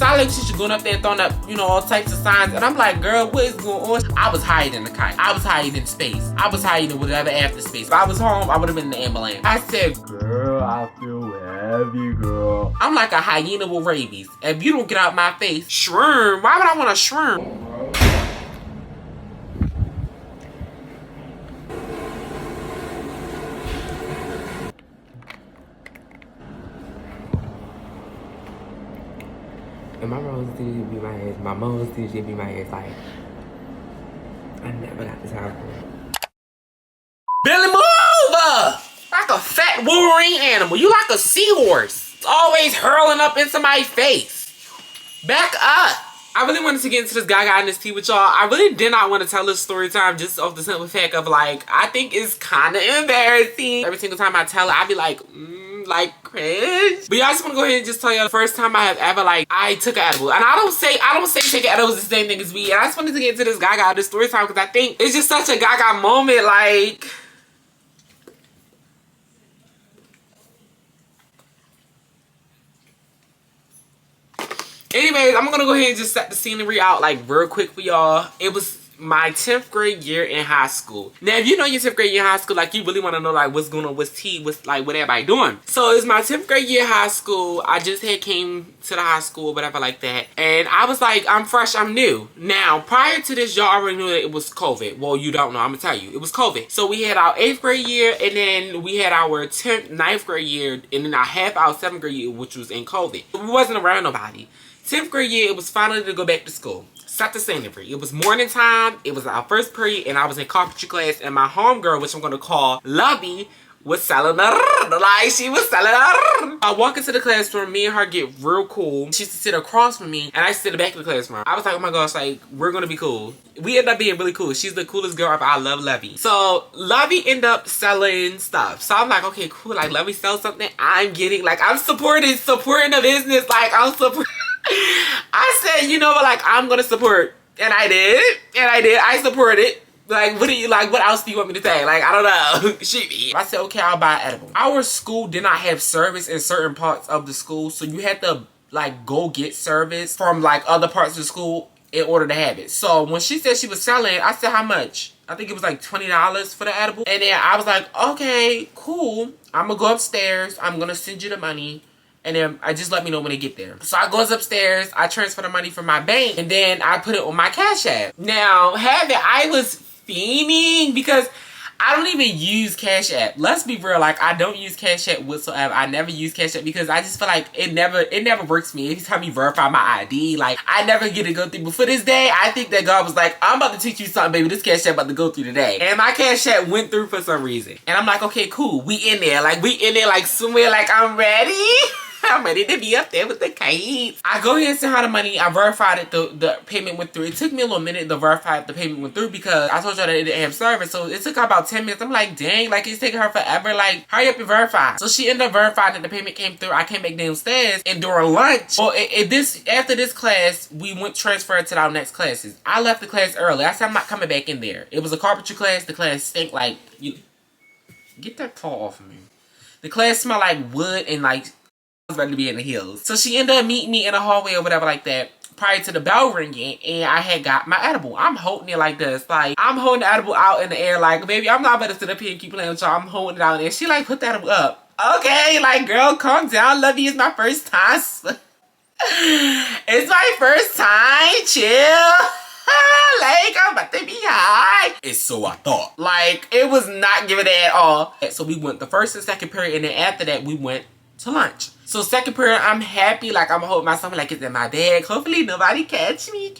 sounded like she was going up there throwing up, you know, all types of signs. And I'm like, girl, what is going on? I was hiding in the kite. I was hiding in space. I was hiding in whatever after space. If I was home, I would have been in the ambulance. I said, girl, I feel heavy, girl. I'm like a hyena with rabies. If you don't get out my face, shroom. Why would I want a shroom? And my mom still be my ass. My mom still be my ass. Like, I never got the time for it. Billy, move! Like a fat Wolverine animal. You like a seahorse. It's always hurling up in somebody's face. Back up. I really wanted to get into this Gaga and this tea with y'all. I really did not want to tell this story time just off the simple fact of like, I think it's kind of embarrassing. Every single time I tell it, I be like, like cringe. But y'all, I just want to go ahead and just tell y'all the first time I have ever like, I took an edible. And I don't say taking edibles is the same thing as weed. And I just wanted to get into this Gaga, this story time, because I think it's just such a Gaga moment. Like, anyways, I'm gonna go ahead and just set the scenery out like real quick for y'all. It was my 10th grade year in high school. Now, if you know your 10th grade year in high school, like you really want to know like what's going on, what's tea, what's like what everybody doing. So it's my 10th grade year in high school. I just had came to the high school, whatever like that. And I was like, I'm fresh, I'm new. Now, prior to this, y'all already knew that it was COVID. Well, you don't know, I'm gonna tell you. It was COVID. So we had our 8th grade year, and then we had our 9th grade year, and then our 7th grade year, which was in COVID. We wasn't around nobody. 10th grade year, it was finally to go back to school. Set the scenery. It was morning time. It was our first period, and I was in carpentry class, and my homegirl, which I'm going to call Lovey, was selling her. Like, she was selling her. I walk into the classroom. Me and her get real cool. She used to sit across from me, and I sit in the back of the classroom. I was like, oh my gosh, like, we're going to be cool. We ended up being really cool. She's the coolest girl ever. I love Lovey. So, Lovey ended up selling stuff. So, I'm like, okay, cool. Like, Lovey sells something. I'm getting, like, I'm supporting the business. Like, I'm supporting. I said, you know what, like, I'm gonna support. And I did. I supported. Like, what do you, like, what else do you want me to say? Like, I don't know. Shoot me. I said, okay, I'll buy an edible. Our school did not have service in certain parts of the school, so you had to, like, go get service from, like, other parts of the school in order to have it. So, when she said she was selling, I said, how much? I think it was, like, $20 for the edible. And then I was like, okay, cool. I'm gonna go upstairs. I'm gonna send you the money. And then I just let me know when they get there. So I goes upstairs, I transfer the money from my bank, and then I put it on my Cash App. Now, I was fiending because I don't even use Cash App. Let's be real, like, I don't use Cash App whatsoever. I never use Cash App because I just feel like it never works for me. Anytime you verify my ID, like, I never get to go through. But for this day, I think that God was like, I'm about to teach you something, baby. This Cash App about to go through today. And my Cash App went through for some reason. And I'm like, okay, cool. We in there, like, somewhere, like, I'm ready. I'm ready to be up there with the kites. I go ahead and send her the money. I verified it. The payment went through. It took me a little minute to verify if the payment went through because I told y'all that it didn't have service. So it took her about 10 minutes. I'm like, dang, like it's taking her forever. Like, hurry up and verify. So she ended up verifying that the payment came through. I came back downstairs, and during lunch, well, after this class, we went transferred to our next classes. I left the class early. I said I'm not coming back in there. It was a carpentry class. The class stank like you. Get that paw off of me. The class smelled like wood and like I was ready to be in the hills. So she ended up meeting me in the hallway or whatever like that prior to the bell ringing, and I had got my edible. I'm holding it like this. Like, I'm holding the edible out in the air like, baby, I'm not about to sit up here and keep playing with y'all. I'm holding it out there. She like, put that edible up. Okay, like, girl, calm down. Lovey, it's my first time. It's my first time. Chill. Like, I'm about to be high. And so I thought. Like, it was not giving it at all. So we went the first and second period, and then after that, we went to lunch. So second period, I'm happy, like I'm holding myself like it's in my bag. Hopefully nobody catch me.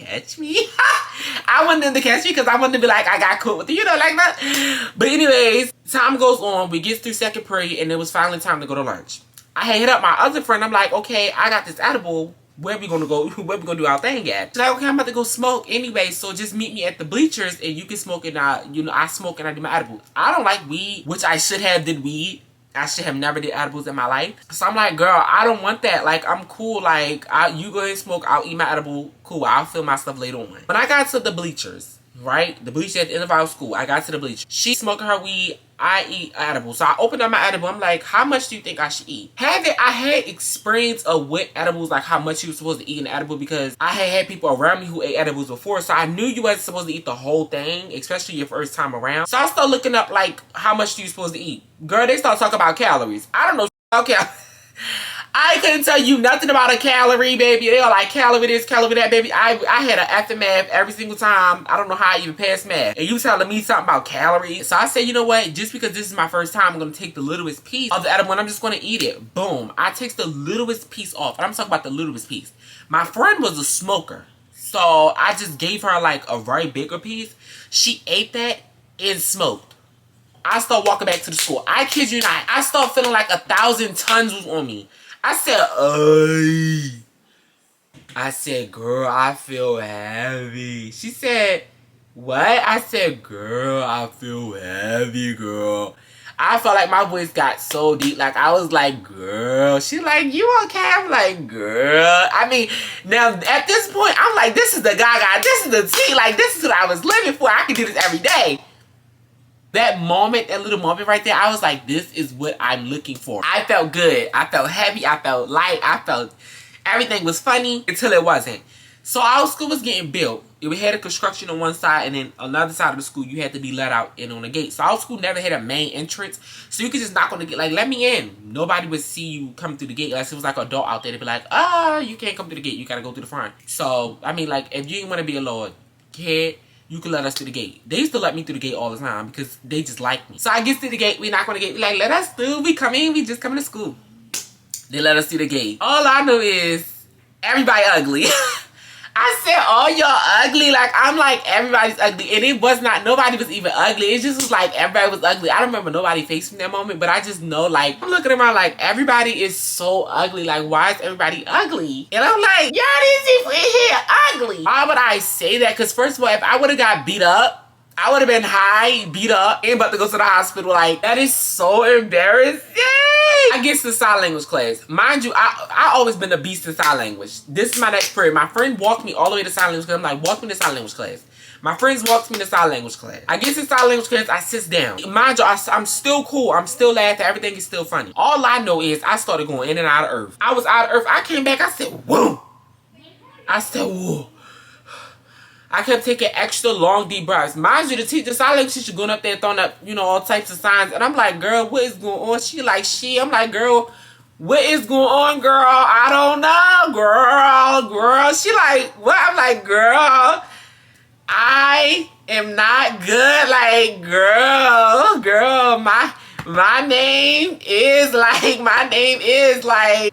I wanted them to catch me because I wanted to be like, I got caught with you, know, like that. But anyways, time goes on. We get through second period, and it was finally time to go to lunch. I had hit up my other friend. I'm like, okay, I got this edible. Where we gonna go? Where we gonna do our thing at? She's like, okay, I'm about to go smoke anyway, so just meet me at the bleachers, and you can smoke, and I smoke and I do my edibles. I don't like weed, which I should have did weed. I should have never did edibles in my life. So I'm like, girl, I don't want that. Like, I'm cool. Like, you go ahead and smoke. I'll eat my edible. Cool. I'll feel my stuff later on. When I got to the bleachers, right? The bleach at the end of our school. I got to the bleach. She smoking her weed. I eat edible. So I opened up my edible. I'm like, how much do you think I should eat? I had experience of what edibles, like how much you were supposed to eat an edible, because I had people around me who ate edibles before. So I knew you wasn't supposed to eat the whole thing, especially your first time around. So I started looking up like how much you supposed to eat. Girl, they start talking about calories. I don't know about calories. I couldn't tell you nothing about a calorie, baby. They are like, calorie this, calorie that, baby. I had an aftermath every single time. I don't know how I even passed math. And you telling me something about calories. So I said, you know what? Just because this is my first time, I'm going to take the littlest piece of the edible and I'm just going to eat it. Boom. I take the littlest piece off. And I'm talking about the littlest piece. My friend was a smoker. So I just gave her like a very bigger piece. She ate that and smoked. I started walking back to the school. I kid you not. I started feeling like 1,000 tons was on me. I said, "Ay." I said, girl, I feel heavy. She said, what? I said, girl, I feel heavy, girl. I felt like my voice got so deep. Like, I was like, girl. She like, you okay? I'm like, girl. I mean, now, at this point, I'm like, this is the gaga. This is the tea. Like, this is what I was living for. I could do this every day. That moment, that little moment right there, I was like, this is what I'm looking for. I felt good. I felt heavy. I felt light. I felt everything was funny until it wasn't. So our school was getting built. We had a construction on one side, and then another side of the school, you had to be let out in on a gate. So our school never had a main entrance. So you could just knock on the gate, like, let me in. Nobody would see you come through the gate. Unless it was like an adult out there, they'd be like, you can't come through the gate. You got to go through the front. So, I mean, like, if you didn't want to be a little kid, you could let us through the gate. They used to let me through the gate all the time because they just like me. So I get to the gate, we knock on the gate, we like, let us through, we come in, we just coming to school. They let us through the gate. All I know is everybody ugly. I said, oh, y'all ugly. Like, I'm like, everybody's ugly. And it was not, nobody was even ugly. It just was like, everybody was ugly. I don't remember nobody face from that moment, but I just know, like, I'm looking around like, everybody is so ugly. Like, why is everybody ugly? And I'm like, y'all, these people in here ugly. Why would I say that? Because first of all, if I would have got beat up, I would have been high, beat up, and about to go to the hospital. Like, that is so embarrassing. I get to the sign language class. Mind you, I always been a beast in sign language. This is my next period. My friend walked me all the way to sign language class. I'm like, walk me to sign language class. My friends walked me to sign language class. I get to sign language class, I sit down. Mind you, I'm still cool. I'm still laughing. Everything is still funny. All I know is I started going in and out of earth. I was out of earth. I came back. I said, whoa. I said, whoa. I kept taking extra long, deep breaths. Mind you, the teacher, sign language teacher going up there throwing up, you know, all types of signs. And I'm like, girl, what is going on? She like, I'm like, girl, what is going on, girl? I don't know, girl. She like, what? I'm like, girl, I am not good. Like, girl, my name is like,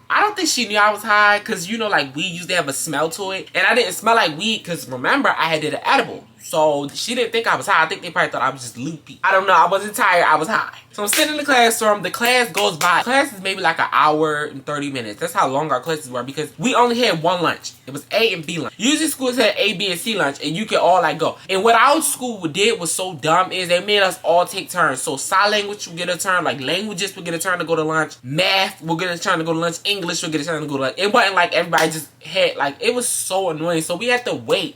I don't think she knew I was high because, you know, like, weed used to have a smell to it. And I didn't smell like weed because, remember, I had did an edible. So she didn't think I was high. I think they probably thought I was just loopy. I don't know. I wasn't tired. I was high. So I'm sitting in the classroom. The class goes by. The class is maybe like an hour and 30 minutes. That's how long our classes were because we only had one lunch. It was A and B lunch. Usually schools had A, B, and C lunch and you could all like go. And what our school did was so dumb is they made us all take turns. So sign language would get a turn. Like languages would get a turn to go to lunch. Math would get a turn to go to lunch. English would get a turn to go to lunch. It wasn't like everybody just had like, it was so annoying. So we had to wait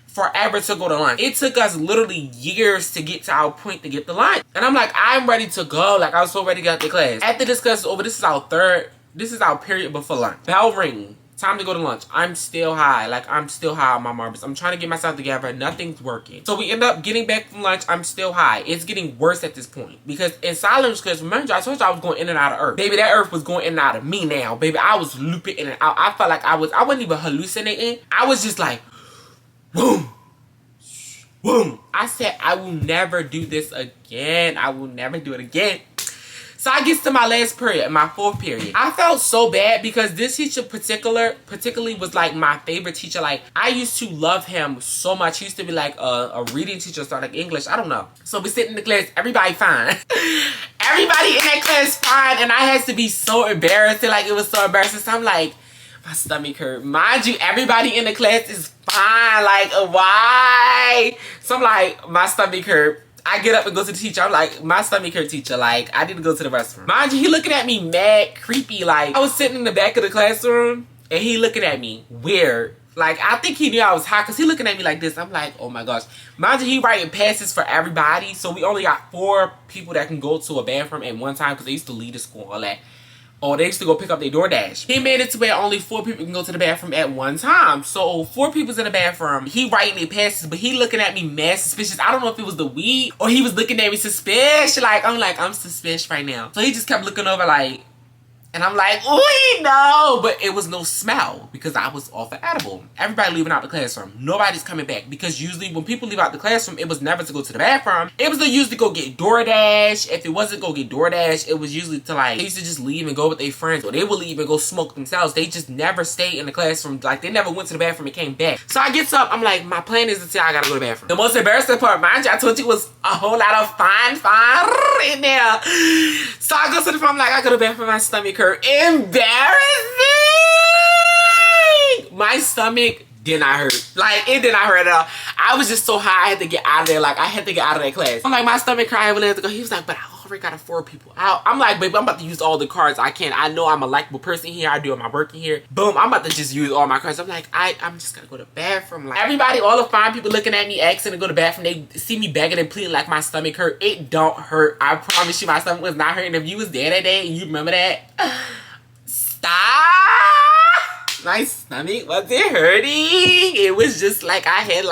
forever to go to lunch. It took us literally years to get to our point to get the lunch. And I'm like, I'm ready to go. Like, I was so ready to get out the class. After this class is over, this is our period before lunch. Bell ring. Time to go to lunch. I'm still high. Like, I'm still high on my marbles. I'm trying to get myself together. Nothing's working. So we end up getting back from lunch. I'm still high. It's getting worse at this point. Because in silence, because remember, I told you I was going in and out of earth. Baby, that earth was going in and out of me now. Baby, I was looping in and out. I felt like I wasn't even hallucinating. I was just like, boom, boom. I said, I will never do this again. I will never do it again. So I get to my last period, my fourth period. I felt so bad because this teacher particularly was like my favorite teacher. Like, I used to love him so much. He used to be like a reading teacher, so like English. I don't know. So we sit in the class, everybody fine. Everybody in that class fine, and I had to be so embarrassed. Like, it was so embarrassing. So I'm like, my stomach hurt. Mind you, everybody in the class is fine. Like, why? So I'm like, my stomach hurt. I get up and go to the teacher. I'm like, my stomach hurt, teacher. Like, I need to go to the restroom. Mind you, he looking at me mad creepy. Like, I was sitting in the back of the classroom and he looking at me weird Like, I think he knew I was high because he looking at me like this. I'm like, oh my gosh. Mind you, he writing passes for everybody. So we only got 4 people that can go to a bathroom at one time because they used to lead the school and all that. Or they used to go pick up their DoorDash. He made it to where only 4 people can go to the bathroom at one time. So 4 people's in the bathroom. He writing their passes, but he looking at me mad suspicious. I don't know if it was the weed or he was looking at me suspicious. I'm suspicious right now. So he just kept looking over like, and I'm like, ooh, no. But it was no smell because I was off an edible. Everybody leaving out the classroom. Nobody's coming back because usually when people leave out the classroom, it was never to go to the bathroom. It was to usually go get DoorDash. If it wasn't go get DoorDash, it was usually to like, they used to just leave and go with their friends, or they would leave and go smoke themselves. They just never stayed in the classroom. Like, they never went to the bathroom and came back. So I get up, I'm like, my plan is to say I gotta go to the bathroom. The most embarrassing part, mind you, I told you, was a whole lot of fine in there. So I go to the phone, I'm like, I go to the bathroom, my stomach hurt. Embarrassing! My stomach did not hurt. Like, it did not hurt at all. I was just so high, I had to get out of there. Like, I had to get out of that class. I'm like, my stomach crying when I had to go. He was like, but I already got 4 people out. I'm like, baby, I'm about to use all the cards I can. I know I'm a likable person here. I do my work in here. Boom, I'm about to just use all my cards. I'm like, I'm just gonna go to the bathroom. Like, everybody, all the fine people looking at me, asking to go to the bathroom, they see me begging and pleading like my stomach hurt. It don't hurt. I promise you, my stomach was not hurting. If you was there that day and you remember that, stop. My stomach wasn't hurting. It was just like I had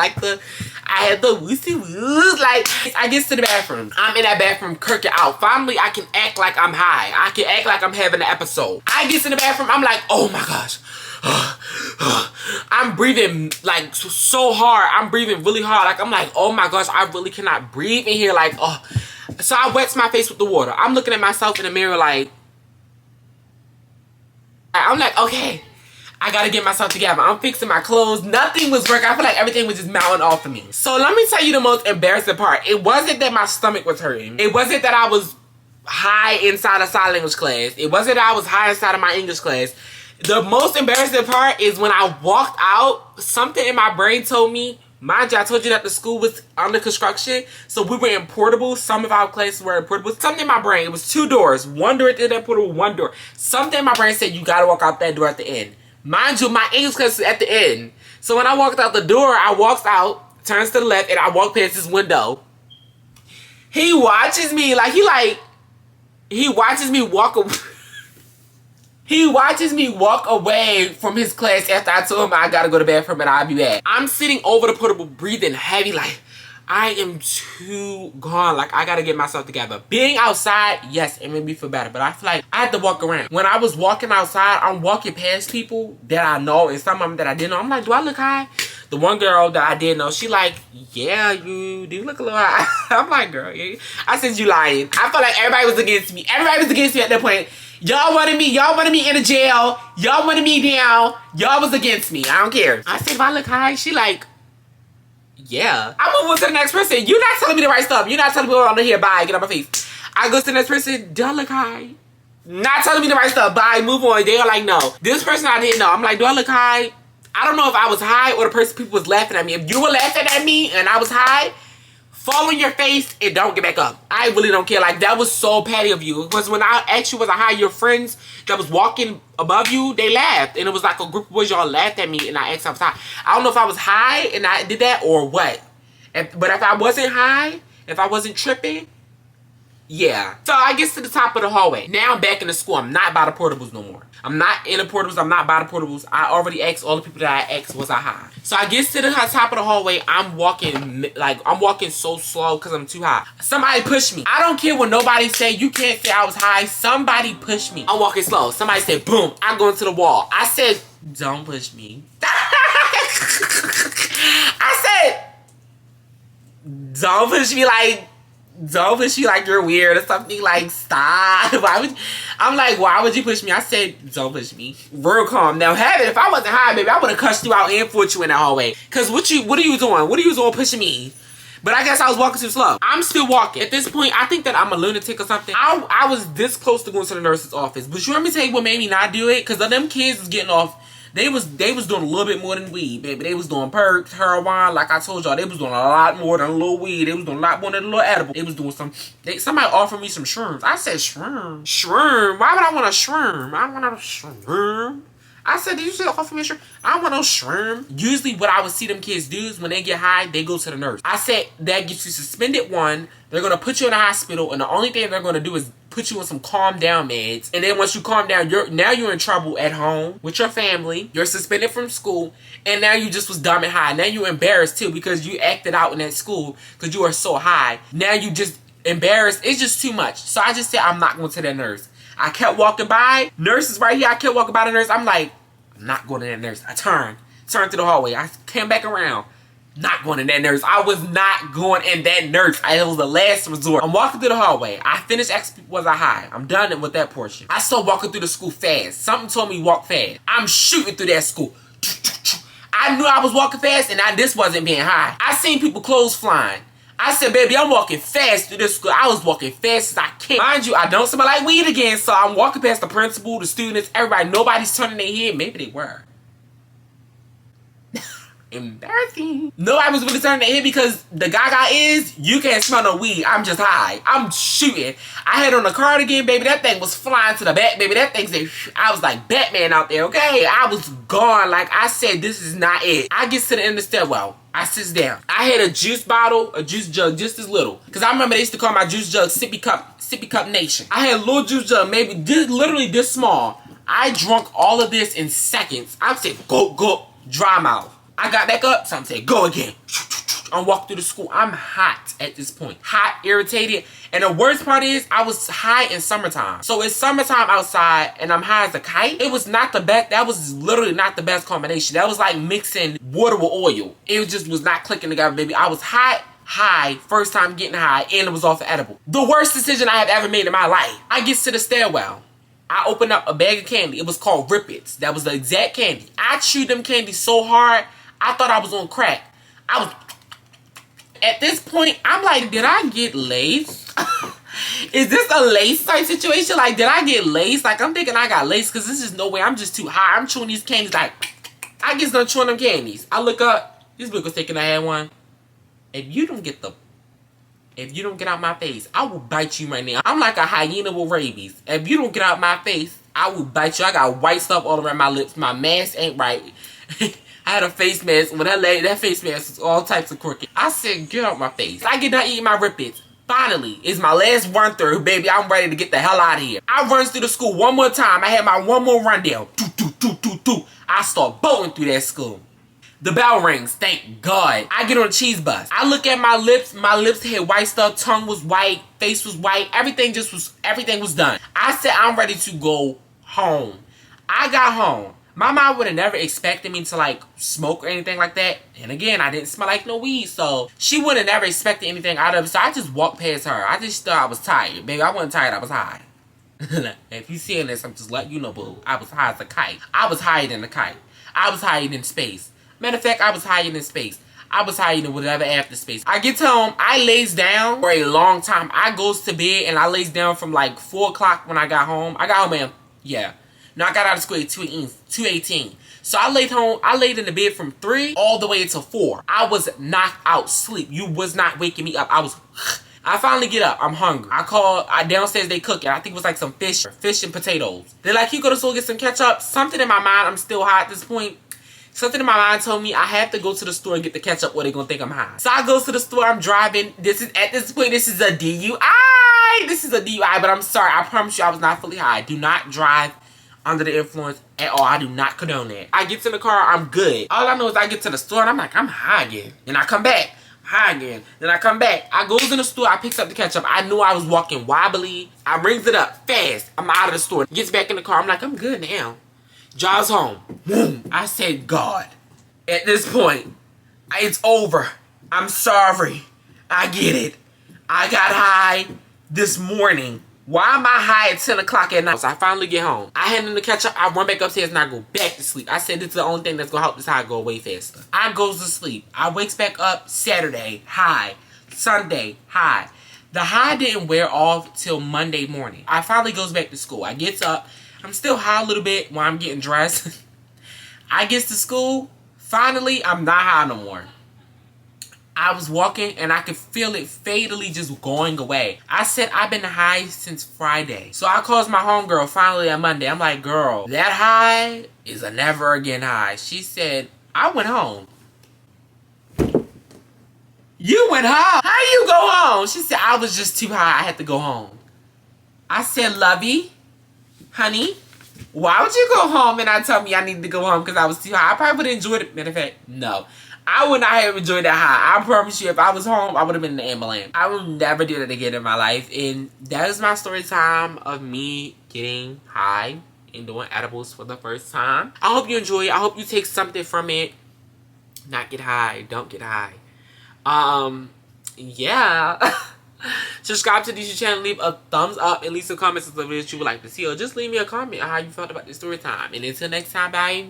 the woosy woos. Like, I get to the bathroom. I'm in that bathroom, kirking out. Finally, I can act like I'm high. I can act like I'm having an episode. I get to the bathroom. I'm like, oh my gosh. I'm breathing like so hard. I'm breathing really hard. Like, I'm like, oh my gosh, I really cannot breathe in here. Like, oh. So I wets my face with the water. I'm looking at myself in the mirror like, I'm like, okay, I gotta get myself together. I'm fixing my clothes. Nothing was working. I feel like everything was just mounting off of me. So let me tell you the most embarrassing part. It wasn't that my stomach was hurting. It wasn't that I was high inside a sign language class. It wasn't that I was high inside of my English class. The most embarrassing part is when I walked out, something in my brain told me, mind you, I told you that the school was under construction, so we were in portables. Some of our classes were in portables. Something in my brain, it was 2 doors. 1 door to that portable, 1 door. Something in my brain said, you gotta walk out that door at the end. Mind you, my English class is at the end. So when I walked out the door, I walked out, turns to the left, and I walked past this window. He watches me, he watches me walk away. He watches me walk away from his class after I told him I gotta go to the bathroom and I'll be back. I'm sitting over the portable, breathing heavy, like, I am too gone. Like, I gotta get myself together. Being outside, yes, it made me feel better, but I feel like I had to walk around. When I was walking outside, I'm walking past people that I know and some of them that I didn't know. I'm like, do I look high? The one girl that I did know, she like, yeah, you do look a little high. I'm like, girl, yeah. I said, you lying. I felt like everybody was against me. Everybody was against me at that point. Y'all wanted me in a jail. Y'all wanted me down. Y'all was against me. I don't care. I said, if I look high, she like, yeah. I move on to the next person. You're not telling me the right stuff. You're not telling me what I'm here. Bye. Get on my face. I go to the next person. Do I look high? Not telling me the right stuff. Bye. Move on. They are like, no. This person I didn't know. I'm like, do I look high? I don't know if I was high or the person people was laughing at me. If you were laughing at me and I was high, fall on your face and don't get back up. I really don't care. Like, that was so petty of you. Because when I asked you was I high, your friends that was walking above you, they laughed. And it was like a group of boys, y'all laughed at me and I asked I was high. I don't know if I was high and I did that or what. But if I wasn't high, if I wasn't tripping, yeah. So I get to the top of the hallway. Now I'm back in the school. I'm not by the portables no more. I'm not in the portables. I'm not by the portables. I already asked all the people that I asked, was I high? So I get to the top of the hallway. I'm walking so slow because I'm too high. Somebody pushed me. I don't care what nobody say. You can't say I was high. Somebody pushed me. I'm walking slow. Somebody said, boom, I'm going to the wall. I said, don't push me. I said, don't push me like you're weird or something. Like, stop. I'm like, why would you push me? I said, don't push me. Real calm. Now, if I wasn't high, baby, I would have cussed you out and fought you in that hallway. Because what are you doing? What are you doing pushing me? But I guess I was walking too slow. I'm still walking. At this point, I think that I'm a lunatic or something. I was this close to going to the nurse's office. But you want me to tell you what made me not do it? Because them kids was getting off. They was doing a little bit more than weed, baby. They was doing perks, heroin, like I told y'all. They was doing a lot more than a little weed. They was doing a lot more than a little edible. They was doing somebody offered me some shrooms. I said, shroom? Shroom? Why would I want a shroom? I want a shroom. I said, did you say offer me a shroom? I don't want no shroom. Usually what I would see them kids do is when they get high, they go to the nurse. I said, that gets you suspended one. They're going to put you in the hospital, and the only thing they're going to do is put you on some calm down meds. And then once you calm down, you're in trouble at home with your family. You're suspended from school, and now you just was dumb and high. Now you're embarrassed too because you acted out in that school because you are so high. Now you just embarrassed. It's just too much. So I just said, I'm not going to that nurse. I kept walking by. Nurse is right here. I kept walking by the nurse. I'm like, I'm not going to that nurse. I turned to the hallway. I came back around. Not going in that nurse. I was not going in that nurse. It was the last resort. I'm walking through the hallway. I finished asking people was I high. I'm done with that portion. I started walking through the school fast. Something told me walk fast. I'm shooting through that school. I knew I was walking fast, and this wasn't being high. I seen people clothes flying. I said, baby, I'm walking fast through this school. I was walking fast as I can. Mind you, I don't smell like weed again, so I'm walking past the principal, the students, everybody. Nobody's turning their head. Maybe they were. Embarrassing. Nobody was really turning their head because the gaga is, you can't smell no weed. I'm just high. I'm shooting. I had on a cardigan, baby. That thing was flying to the back, baby. That thing said, I was like Batman out there, okay? I was gone. Like I said, this is not it. I get to the end of the stairwell. I sit down. I had a juice bottle, a juice jug, just as little. Because I remember they used to call my juice jug Sippy Cup Nation. I had a little juice jug, maybe literally this small. I drunk all of this in seconds. I said, go, dry mouth. I got back up, so I'm saying, go again. I'm walking through the school. I'm hot at this point. Hot, irritated. And the worst part is, I was high in summertime. So it's summertime outside, and I'm high as a kite. It was not the best. That was literally not the best combination. That was like mixing water with oil. It just was not clicking together, baby. I was high, first time getting high, and it was off of edible. The worst decision I have ever made in my life. I get to the stairwell. I opened up a bag of candy. It was called Rip-Its. That was the exact candy. I chewed them candies so hard, I thought I was on crack. At this point, I'm like, did I get laced? Is this a lace type situation? Like, did I get laced? Like, I'm thinking I got laced because this is no way. I'm just too high. I'm chewing these candies like, I get done chewing them candies. I look up. This book was thinking I had one. If you don't get out my face, I will bite you right now. I'm like a hyena with rabies. If you don't get out my face, I will bite you. I got white stuff all around my lips. My mask ain't right. I had a face mask. When that face mask was all types of crooked. I said, get out my face. I get done eating my Rip-Its. Finally, it's my last run through, baby. I'm ready to get the hell out of here. I run through the school one more time. I had my one more rundown. I start bolting through that school. The bell rings, thank God. I get on a cheese bus. I look at my lips had white stuff, tongue was white, face was white, everything was done. I said I'm ready to go home. I got home. My mom would have never expected me to like smoke or anything like that. And again, I didn't smell like no weed, so she would have never expected anything out of it. So I just walked past her. I just thought I was tired. Baby, I wasn't tired, I was high. If you seeing this, I'm just letting you know, boo. I was high as a kite. I was higher than a kite. I was higher than space. Matter of fact, I was higher than space. I was higher than whatever after space. I get home, I lays down for a long time. I goes to bed and I lays down from like 4 o'clock when I got home. I got home at, No, I got out of school at 2:18. So I laid in the bed from 3 all the way until 4. I was knocked out sleep. You was not waking me up. I finally get up. I'm hungry. I downstairs they cooking. I think it was like some fish and potatoes. They're like, you go to school get some ketchup. Something in my mind, I'm still high at this point. Something in my mind told me I have to go to the store and get the ketchup or they're going to think I'm high. So I go to the store, I'm driving. At this point, this is a DUI. This is a DUI, but I'm sorry. I promise you I was not fully high. Do not drive under the influence at all. I do not condone that. I get to the car, I'm good. All I know is I get to the store and I'm like, I'm high again. Then I come back, high again. Then I come back. I goes in the store, I picks up the ketchup. I knew I was walking wobbly. I brings it up fast. I'm out of the store. Gets back in the car. I'm like, I'm good now. Drives home. Boom. I said, God. At this point, it's over. I'm sorry. I get it. I got high this morning. Why am I high at 10 o'clock at night? So I finally get home. I hand him the ketchup. I run back upstairs and I go back to sleep. I said this is the only thing that's going to help this high go away faster. I goes to sleep. I wakes back up Saturday, high. Sunday, high. The high didn't wear off till Monday morning. I finally goes back to school. I gets up. I'm still high a little bit while I'm getting dressed. I gets to school. Finally, I'm not high no more. I was walking and I could feel it fatally just going away. I said, I've been high since Friday. So I called my homegirl finally on Monday. I'm like, girl, that high is a never again high. She said, I went home. You went home? How you go home? She said, I was just too high. I had to go home. I said, lovey, honey, why would you go home and not tell me I needed to go home because I was too high? I probably would have enjoyed it. Matter of fact, no. I would not have enjoyed that high. I promise you, if I was home, I would have been in the ambulance. I will never do that again in my life. And that is my story time of me getting high and doing edibles for the first time. I hope you enjoy it. I hope you take something from it. Not get high. Don't get high. Yeah. Subscribe to the YouTube channel, leave a thumbs up, and leave some comments of the video that you would like to see, or just leave me a comment on how you felt about this story time. And until next time, bye.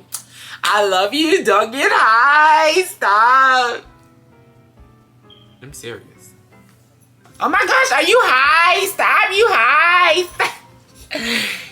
I love you. Don't get high. Stop. I'm serious. Oh my gosh, are you high? Stop. You high. Stop.